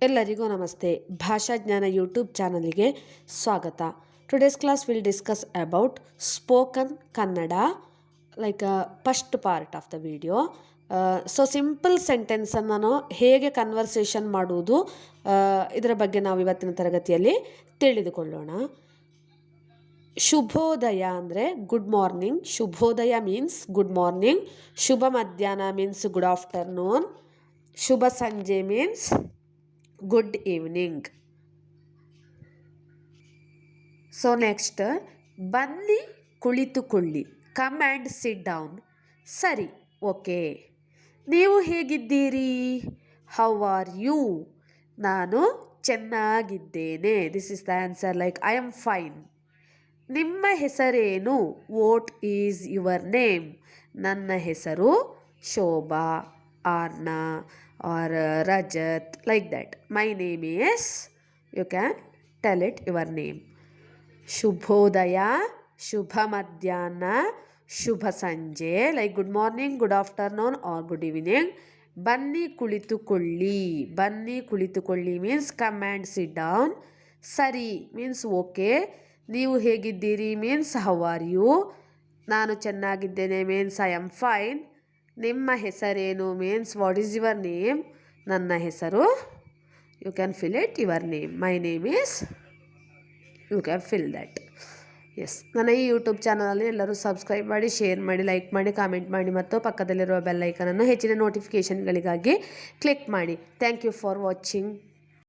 ಎಲ್ಲರಿಗೂ ನಮಸ್ತೆ. ಭಾಷಾಜ್ಞಾನ ಯೂಟ್ಯೂಬ್ ಚಾನಲ್ಗೆ ಸ್ವಾಗತ. Today's class will discuss about spoken Kannada, like first part of the video. So simple ಸೆಂಟೆನ್ಸನ್ನು ಹೇಗೆ ಕನ್ವರ್ಸೇಷನ್ ಮಾಡುವುದು, ಇದರ ಬಗ್ಗೆ ನಾವು ಇವತ್ತಿನ ತರಗತಿಯಲ್ಲಿ ತಿಳಿದುಕೊಳ್ಳೋಣ. ಶುಭೋದಯ ಅಂದರೆ ಗುಡ್ ಮಾರ್ನಿಂಗ್. ಶುಭೋದಯ ಮೀನ್ಸ್ ಗುಡ್ ಮಾರ್ನಿಂಗ್. ಶುಭ ಮಧ್ಯಾಹ್ನ ಮೀನ್ಸ್ ಗುಡ್ ಆಫ್ಟರ್ನೂನ್. ಶುಭ ಸಂಜೆ means good evening. So next, ಬನ್ನಿ ಕುಳಿತುಕೊಳ್ಳಿ. Come and sit down. ಸರಿ, ಓಕೆ. ನೀವು ಹೇಗಿದ್ದೀರಿ? How are you? ನಾನು ಚೆನ್ನಾಗಿದ್ದೇನೆ. This is the answer, like I am fine. ನಿಮ್ಮ ಹೆಸರೇನು? What is your name? ನನ್ನ ಹೆಸರು Shobha, ಆರ್ನಾ or Rajat, like that. My name is, you can tell it your name. Shubhodaya, Shubha Madhyana, Shubha Sanje, like good morning, good afternoon or good evening. Banni kulitukolli. Banni kulitukolli means come and sit down. Sari means okay. ನೀವು ಹೇಗಿದ್ದೀರಿ means how are you. ನಾನು ಚೆನ್ನಾಗಿದ್ದೇನೆ means I am fine. ನಿಮ್ಮ ಹೆಸರೇನು means what is your name? ನನ್ನ ಹೆಸರು, you can fill it your name. My name is, you can fill that. Yes, ನನ್ನ ಈ ಯೂಟ್ಯೂಬ್ ಚಾನಲಲ್ಲಿ ಎಲ್ಲರೂ ಸಬ್ಸ್ಕ್ರೈಬ್ ಮಾಡಿ, ಶೇರ್ ಮಾಡಿ, ಲೈಕ್ ಮಾಡಿ, ಕಾಮೆಂಟ್ ಮಾಡಿ ಮತ್ತು ಪಕ್ಕದಲ್ಲಿರುವ ಬೆಲ್ ಐಕನನ್ನು ಹೆಚ್ಚಿನ ನೋಟಿಫಿಕೇಷನ್ಗಳಿಗಾಗಿ ಕ್ಲಿಕ್ ಮಾಡಿ. Thank you for watching.